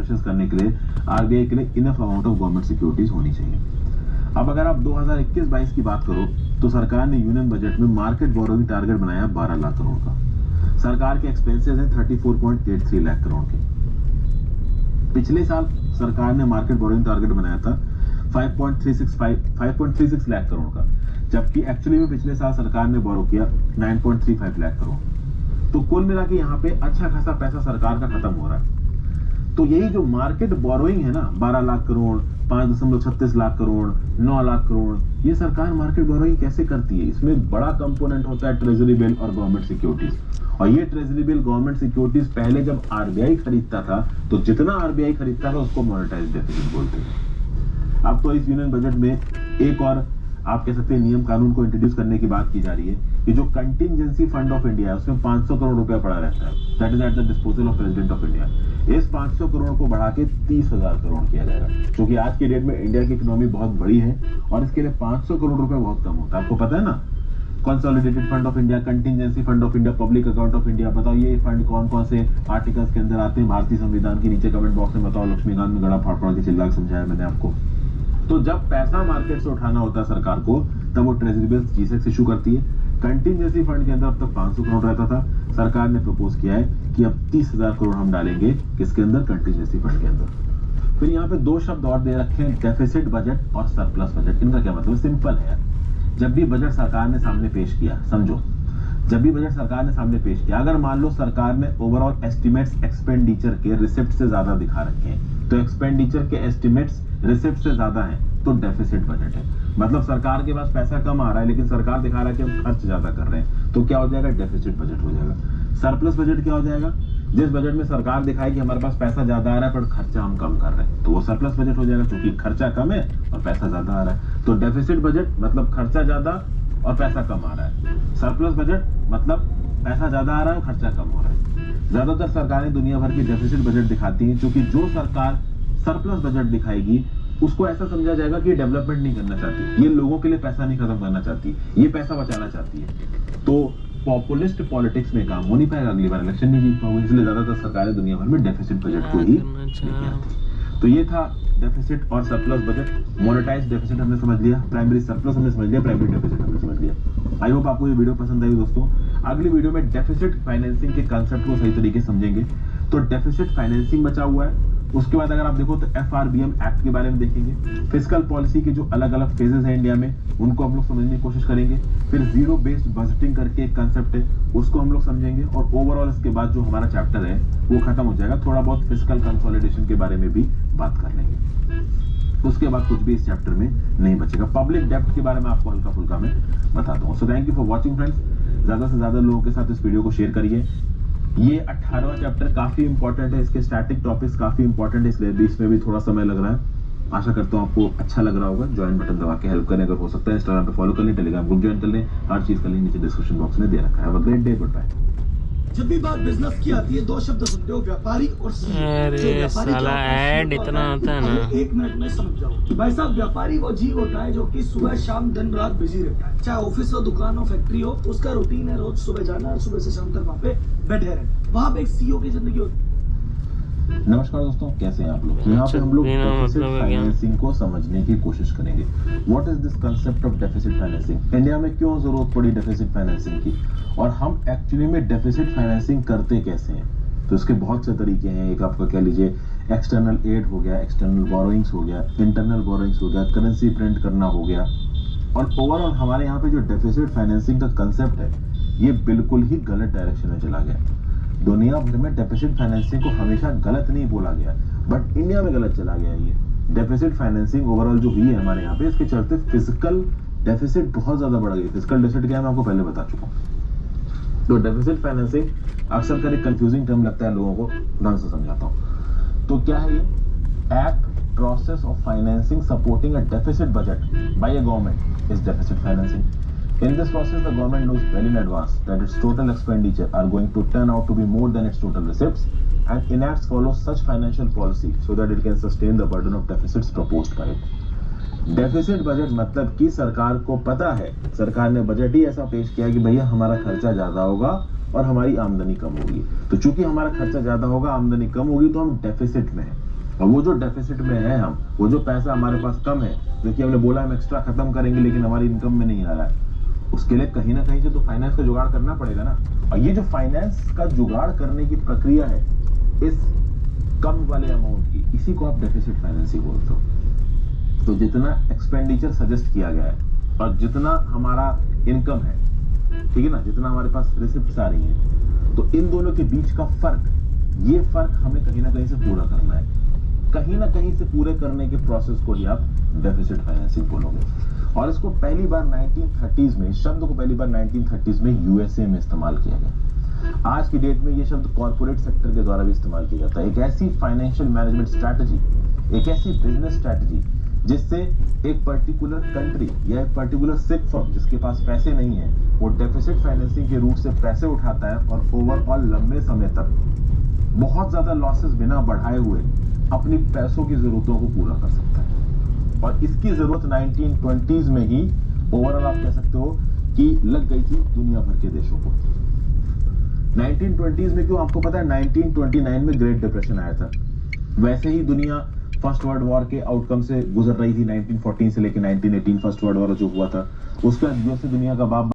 Transactions करने के लिए आरबीआई के लिए enough amount of government securities होनी चाहिए। अब अगर आप 2021-22 की बात करो तो सरकार ने यूनियन बजट में मार्केट बोरोइंग टारगेट बनाया 12 लाख करोड़ का। सरकार के एक्सपेंसेस हैं 34.83 लाख करोड़ के। पिछले साल सरकार ने मार्केट बोरोइंग टारगेट बनाया था 5.36 लाख करोड़ का, जबकि एक्चुअली में पिछले साल सरकार ने बोरो किया 9.35 लाख करोड़। तो कुल मिला के यहाँ पे अच्छा खासा पैसा सरकार का खत्म हो रहा है। तो यही जो मार्केट बोरोइंग है ना 12 लाख करोड़, 5.36 लाख करोड़, 9 लाख करोड़, ये सरकार मार्केट बोरोइंग कैसे करती है? इसमें बड़ा कंपोनेंट होता है ट्रेजरी बिल और गवर्नमेंट सिक्योरिटीज। और ये ट्रेजरी बिल गवर्नमेंट सिक्योरिटीज पहले जब आरबीआई खरीदता था तो जितना आरबीआई खरीदता था उसको मॉनेटाइज्ड डेफिसिट बोलते हैं। अब तो इस यूनियन बजट में एक और आप कह सकते हैं नियम कानून को इंट्रोड्यूस करने की बात की जा रही है कि जो कंटिजेंसी फंड ऑफ इंडिया है उसमें 500 करोड़ रुपया पड़ा रहता है, that is at the disposal of president of India. इस 500 करोड़ को बढ़ा के 30,000 करोड़ किया जाएगा, क्योंकि आज की डेट में इंडिया की इकोनॉमी बहुत बड़ी है और इसके लिए 500 करोड़ रुपया बहुत कम होता है। आपको पता है ना, consolidated fund of India, contingency fund of India, public account of India, बताओ ये फंड कौन कौन से आर्टिकल्स के अंदर आते हैं भारतीय संविधान के नीचे कमेंट बॉक्स में बताओ। लक्ष्मीकांत में गड़ा फाड़ के चिल्ला समझाया मैंने आपको। तो जब पैसा मार्केट से उठाना होता है सरकार को तब वो ट्रेजरी बिल्स G-Secs इशू करती है। कंटिजेंसी फंड के अंदर अब तक 500 करोड़ रहता था, सरकार ने प्रपोज किया है कि अब 30,000 करोड़ हम डालेंगे किसके अंदर, कंटिजेंसी फंड के अंदर। फिर यहाँ पे दो शब्द और दे रखे हैं, डेफिसिट बजट और सरप्लस बजट। इनका क्या मतलब? सिंपल है, जब भी बजट सरकार ने सामने पेश किया, समझो जब भी बजट सरकार ने सामने पेश किया, अगर मान लो सरकार ने ओवरऑल एस्टिमेट्स एक्सपेंडिचर के रिसिप्ट से ज्यादा दिखा रखे हैं, तो एक्सपेंडिचर के एस्टिमेट्स रिसिप्ट से ज्यादा हैं तो डेफिसिट बजट है। मतलब सरकार के पास पैसा कम आ रहा है लेकिन सरकार दिखा रहा है कि हम खर्च ज्यादा कर रहे हैं, तो क्या हो जाएगा? डेफिसिट बजट हो जाएगा। सरप्लस बजट क्या हो जाएगा? जिस बजट में सरकार दिखाए कि हमारे पास पैसा ज्यादा आ रहा है पर खर्चा हम कम कर रहे हैं, तो वो सरप्लस बजट हो जाएगा, क्योंकि खर्चा कम है और पैसा ज्यादा आ रहा है। तो डेफिसिट बजट मतलब खर्चा ज्यादा और पैसा कम आ रहा है। सरप्लस बजट मतलब पैसा ज्यादा आ रहा है और खर्चा कम हो रहा है। ज्यादातर सरकारें दुनिया भर की डेफिसिट बजट दिखाती हैं, क्योंकि जो सरकार सरप्लस बजट दिखाएगी उसको ऐसा समझा जाएगा कि ये डेवलपमेंट नहीं करना चाहती, ये लोगों के लिए पैसा नहीं खत्म करना चाहती, ये पैसा बचाना चाहती है। तो पॉपुलिस्ट पॉलिटिक्स में काम हो नहीं पाएगा, अगली बार इलेक्शन नहीं जीत पाओगे। इसलिए ज्यादातर सरकारें दुनिया भर में डेफिसिट बजट को ही लेके आती। तो ये था डेफिसिट और सरप्लस बजट। मोनेटाइज्ड डेफिसिट हमने समझ लिया, प्राइमरी सरप्लस हमने समझ लिया, प्राइमरी डेफिसिट हमने समझ लिया। आई होप आपको ये वीडियो पसंद आई दोस्तों। अगली वीडियो में डेफिसिट फाइनेंसिंग के कंसेप्ट को सही तरीके से समझेंगे। तो डेफिसिट फाइनेंसिंग बचा हुआ है, उसके बाद अगर आप देखो तो FRBM एक्ट के बारे में देखेंगे। फिस्कल पॉलिसी के जो अलग अलग फेजेस हैं इंडिया में उनको हम लोग समझने की कोशिश करेंगे। फिर जीरो बेस्ड बजटिंग करके एक कंसेप्ट है, उसको हम लोग समझेंगे। और ओवरऑल इसके बाद जो हमारा चैप्टर है वो खत्म हो जाएगा। थोड़ा बहुत फिस्कल कंसोलिडेशन के बारे में भी बात कर लेंगे। उसके बाद कुछ भी इस चैप्टर में नहीं बचेगा। पब्लिक डेब्ट के बारे में आपको हल्का फुल्का मैं बताता हूँ। So thank you for watching friends. ज्यादा से ज्यादा लोगों के साथ इस वीडियो को शेयर करिए। ये 18वां चैप्टर काफी इंपॉर्टेंट है, इसके स्टैटिक टॉपिक्स काफी इंपॉर्टेंट है, इसलिए बीच में भी थोड़ा समय लग रहा है। आशा करता हूँ आपको अच्छा लग रहा होगा। ज्वाइन बटन दबा के हेल्प करें, अगर हो सकता है इंस्टाग्राम पे फॉलो कर लें, टेलीग्राम ग्रुप ज्वाइन कर लें, हर चीज कर लें, नीचे डिस्क्रिप्शन बॉक्स में दे रखा है। Have a great day, goodbye. जब भी बात बिजनेस की आती है दो शब्द सुनते हो, व्यापारी और CEO। अरे साला ऐड इतना होता है ना, 1 मिनट में समझ जाओ। भाई साहब, व्यापारी वो जीव होता है जो कि सुबह शाम दिन रात बिजी रहता है, चाहे ऑफिस हो, दुकान हो, फैक्ट्री हो। उसका रूटीन है रोज सुबह जाना और सुबह से शाम तक वहाँ पे बैठे रहना। वहाँ पे एक CEO की जिंदगी होती है। नमस्कार दोस्तों, कैसे हैं आप लोग? यहाँ पे हम लोग डेफिसिट फाइनेंसिंग को समझने की कोशिश करेंगे। What is this concept of deficit financing? India में क्यों जरूरत पड़ी डेफिसिट फाइनेंसिंग की, और हम एक्चुअली में डेफिसिट फाइनेंसिंग करते कैसे हैं? तो इसके बहुत से तरीके हैं। एक आपका कह लीजिए एक्सटर्नल एड हो गया, एक्सटर्नल बोरोइंग्स हो गया, इंटरनल बोरोइंग्स हो गया, करेंसी प्रिंट करना हो गया। और ओवरऑल हमारे यहाँ पे जो डेफिसिट फाइनेंसिंग का कंसेप्ट है ये बिल्कुल ही गलत डायरेक्शन में चला गया। दुनिया भर में डेफिसिट फाइनेंसिंग को हमेशा गलत नहीं बोला गया, बट इंडिया में गलत चला गया। ये डेफिसिट फाइनेंसिंग ओवरऑल जो हुई है हमारे यहाँ पे, इसके चलते फिजिकल डेफिसिट बहुत ज्यादा बढ़ गई। फिजिकल डेफिसिट क्या है मैं आपको पहले बता चुका हूँ। तो डेफिसिट फाइनेंसिंग अक्सर कर एक कंफ्यूजिंग टर्म लगता है लोगों को, ढंग से समझाता हूँ। तो क्या है ये? Act process of financing supporting a deficit budget by a government is deficit financing. In this process, the government knows well in advance that its total expenditure are going to turn out to be more than its total receipts and enacts follows such financial policy so that it can sustain the burden of deficits proposed by it. Deficit budget मतलब कि सरकार को पता है, सरकार ने budget ही ऐसा पेश किया कि भैया हमारा खर्चा ज्यादा होगा और हमारी आमदनी कम होगी। तो चूंकि हमारा खर्चा ज्यादा होगा, आमदनी कम होगी, तो हम डेफिसिट में हैं। और वो जो डेफिसिट में है हम, वो जो पैसा हमारे पास कम है, जो कि हमने बोला हम एक्स्ट्रा खत्म करेंगे लेकिन हमारी इनकम में नहीं आ रहा है, उसके लिए कहीं ना कहीं से तो फाइनेंस का जुगाड़ करना पड़ेगा ना। और ये जो फाइनेंस का जुगाड़ करने की प्रक्रिया है इस कम वाले अमाउंट की, इसी को आप डेफिसिट फाइनेंसिंग बोलते हो। तो जितना एक्सपेंडिचर सजेस्ट किया गया है और जितना हमारा इनकम है, ठीक है ना, जितना हमारे पास रिसिप्ट्स आ रही हैं, तो इन दोनों के बीच का फर्क, ये फर्क हमें कहीं ना कहीं से पूरा करना है। कहीं ना कहीं से पूरे करने के प्रोसेस को ही आप डेफिसिट फाइनेंसिंग बोलोगे। और इसको पहली बार 1930s में, शब्द को पहली बार 1930s में यूएसए में इस्तेमाल किया गया। आज की डेट में ये शब्द कॉर्पोरेट सेक्टर के द्वारा भी इस्तेमाल किया जाता है। एक ऐसी फाइनेंशियल मैनेजमेंट स्ट्रैटेजी, एक ऐसी बिजनेस स्ट्रैटेजी जिससे एक पर्टिकुलर कंट्री या एक पर्टिकुलर सिक फर्म जिसके पास पैसे नहीं है, वो डेफिसिट फाइनेंसिंग के रूट से पैसे उठाता है और ओवरऑल लंबे समय तक बहुत ज्यादा लॉसेस बिना बढ़ाए हुए अपनी पैसों की जरूरतों को पूरा कर सकता है। और इसकी जरूरत 1920s में ही ओवरऑल आप कह सकते हो कि लग गई थी दुनिया भर के देशों को। 1920s में क्यों, आपको पता है 1929 में ग्रेट डिप्रेशन आया था। वैसे ही दुनिया फर्स्ट वर्ल्ड वॉर के आउटकम से गुजर रही थी। 1914 से लेकर 1918 फर्स्ट वर्ल्ड वॉर जो हुआ था, उसके बाद से दुनिया का बाप